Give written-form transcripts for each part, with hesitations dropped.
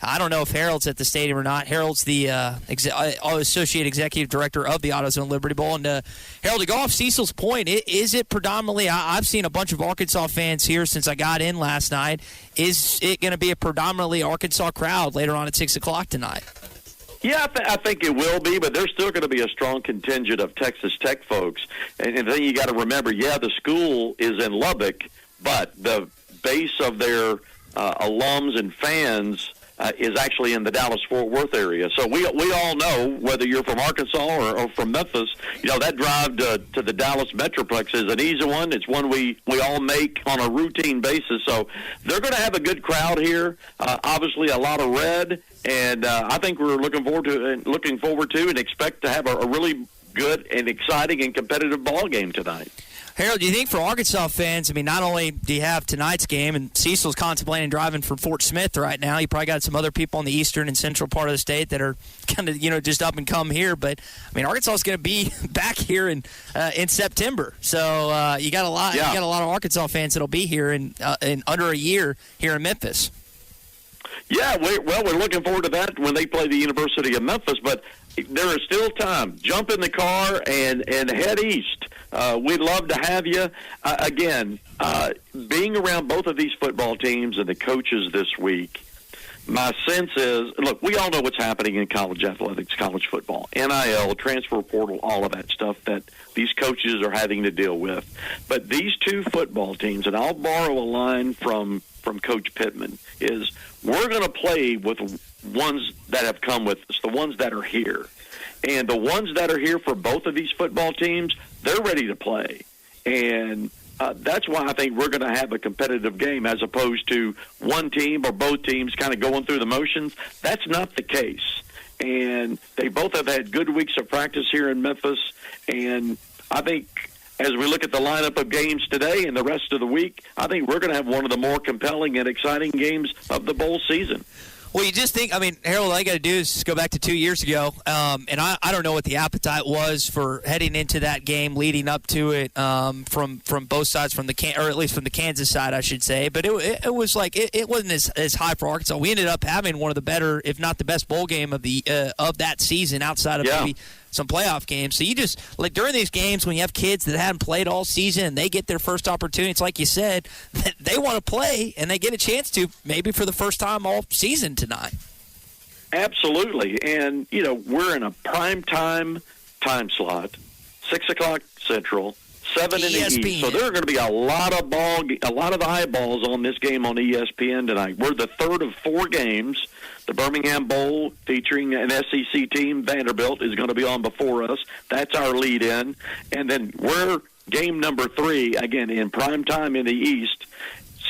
I don't know if Harold's at the stadium or not. Harold's the Associate Executive Director of the AutoZone Liberty Bowl. And Harold, to go off Cecil's point, is it predominantly, I've seen a bunch of Arkansas fans here since I got in last night. Is it going to be a predominantly Arkansas crowd later on at 6 o'clock tonight? Yeah, I think it will be, but there's still going to be a strong contingent of Texas Tech folks. And then you got to remember, the school is in Lubbock, but the base of their alums and fans is actually in the Dallas-Fort Worth area. So we all know, whether you're from Arkansas or from Memphis, that drive to the Dallas Metroplex is an easy one. It's one we all make on a routine basis. So they're going to have a good crowd here. Obviously, a lot of red, and I think we're looking forward to and expect to have a really good and exciting and competitive ball game tonight. Harold, do you think for Arkansas fans, not only do you have tonight's game, and Cecil's contemplating driving from Fort Smith right now. You probably got some other people in the eastern and central part of the state that are kind of, just up and come here. But, Arkansas is going to be back here in September. So you got a lot. You got a lot of Arkansas fans that'll be here in under a year here in Memphis. Yeah, we're looking forward to that when they play the University of Memphis. But there is still time. Jump in the car and head east. We'd love to have you. Being around both of these football teams and the coaches this week, my sense is, look, we all know what's happening in college athletics, college football, NIL, transfer portal, all of that stuff that these coaches are having to deal with. But these two football teams, and I'll borrow a line from Coach Pittman, is we're going to play with ones that have come with us, the ones that are here. And the ones that are here for both of these football teams, they're ready to play. And that's why I think we're going to have a competitive game as opposed to one team or both teams kind of going through the motions. That's not the case. And they both have had good weeks of practice here in Memphis. And I think as we look at the lineup of games today and the rest of the week, I think we're going to have one of the more compelling and exciting games of the bowl season. Well, you just think, Harold, all you got to do is just go back to 2 years ago, and I don't know what the appetite was for heading into that game, leading up to it from both sides, or at least from the Kansas side, I should say. But it was like it wasn't as high for Arkansas. We ended up having one of the better, if not the best, bowl game of that season outside of maybe some playoff games. So you just, during these games when you have kids that haven't played all season and they get their first opportunity, it's like you said, they want to play and they get a chance to maybe for the first time all season tonight. Absolutely. And, we're in a prime time slot, 6 o'clock Central, 7 in the East. So there are going to be a lot of eyeballs on this game on ESPN tonight. We're the third of 4 games. The Birmingham Bowl, featuring an SEC team, Vanderbilt, is going to be on before us. That's our lead-in. And then we're game number 3, again, in prime time in the East,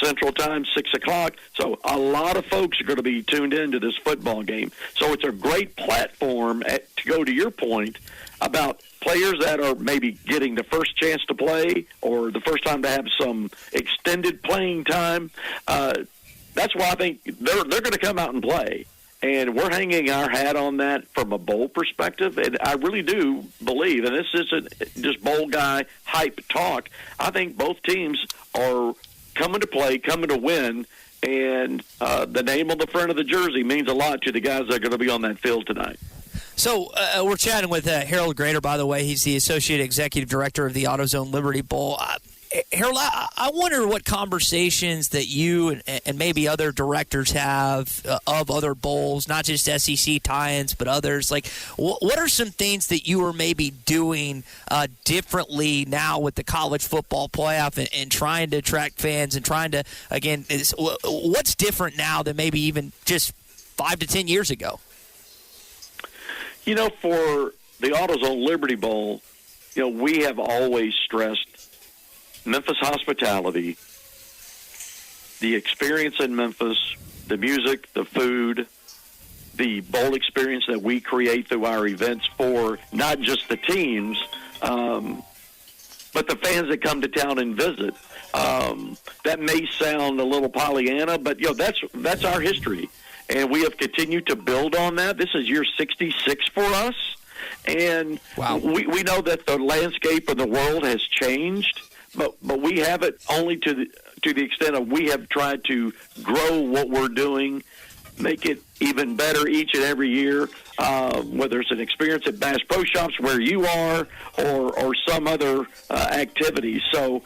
Central Time, 6 o'clock. So a lot of folks are going to be tuned into this football game. So it's a great platform, to go to your point, about players that are maybe getting the first chance to play or the first time to have some extended playing time. That's why I think they're going to come out and play. And we're hanging our hat on that from a bowl perspective. And I really do believe, and this isn't just bowl guy hype talk, I think both teams are coming to play, coming to win, and the name on the front of the jersey means a lot to the guys that are going to be on that field tonight. So we're chatting with Harold Graeter, by the way. He's the Associate Executive Director of the AutoZone Liberty Bowl. Harold, I wonder what conversations that you and maybe other directors have of other bowls, not just SEC tie-ins, but others. Like, what are some things that you are maybe doing differently now with the college football playoff and trying to attract fans and trying to, again, what's different now than maybe even just 5 to 10 years ago? For the AutoZone Liberty Bowl, we have always stressed Memphis hospitality, the experience in Memphis, the music, the food, the bowl experience that we create through our events for not just the teams, but the fans that come to town and visit. That may sound a little Pollyanna, but that's our history. And we have continued to build on that. This is year 66 for us. And wow. we know that the landscape of the world has changed, but we have it only to the extent of we have tried to grow what we're doing, make it even better each and every year, whether it's an experience at Bass Pro Shops where you are or some other activity. So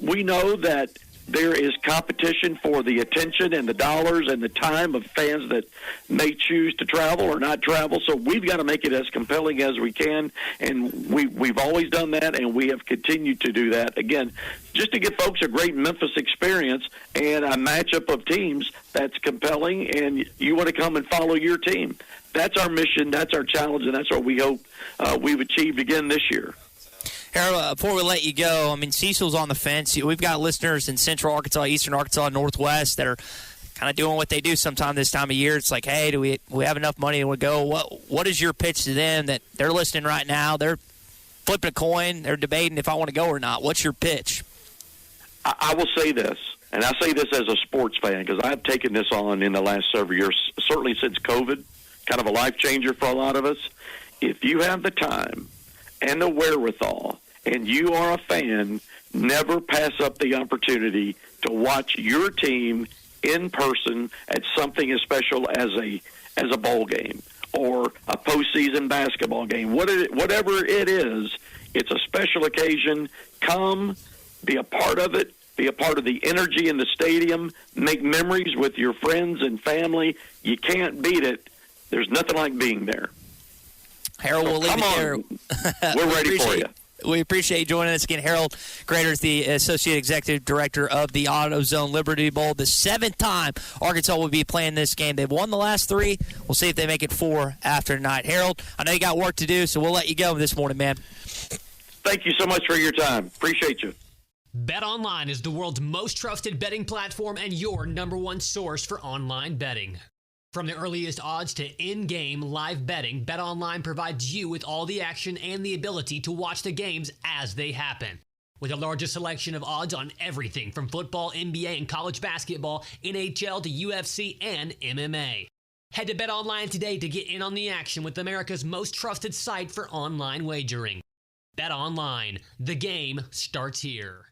we know that there is competition for the attention and the dollars and the time of fans that may choose to travel or not travel. So we've got to make it as compelling as we can, and we've always done that, and we have continued to do that. Again, just to give folks a great Memphis experience and a matchup of teams that's compelling, and you want to come and follow your team. That's our mission, that's our challenge, and that's what we hope we've achieved again this year. Harold, before we let you go, I mean, Cecil's on the fence. We've got listeners in Central Arkansas, Eastern Arkansas, Northwest that are kind of doing what they do sometime this time of year. It's like, hey, do we have enough money to go? What is your pitch to them that they're listening right now? They're flipping a coin. They're debating if I want to go or not. What's your pitch? I will say this, and I say this as a sports fan because I've taken this on in the last several years, certainly since COVID, kind of a life changer for a lot of us. If you have the time and the wherewithal, and you are a fan, never pass up the opportunity to watch your team in person at something as special as a bowl game or a postseason basketball game. Whatever it is, it's a special occasion. Come, be a part of it, be a part of the energy in the stadium, make memories with your friends and family. You can't beat it. There's nothing like being there. Harold, we'll leave it there. We're ready for you. We appreciate you joining us again. Harold Graeter is the Associate Executive Director of the AutoZone Liberty Bowl. The 7th time Arkansas will be playing this game. They've won the last 3. We'll see if they make it 4 after tonight. Harold, I know you got work to do, so we'll let you go this morning, man. Thank you so much for your time. Appreciate you. BetOnline is the world's most trusted betting platform and your #1 source for online betting. From the earliest odds to in-game live betting, BetOnline provides you with all the action and the ability to watch the games as they happen. With the largest selection of odds on everything from football, NBA, and college basketball, NHL to UFC and MMA. Head to BetOnline today to get in on the action with America's most trusted site for online wagering. BetOnline, the game starts here.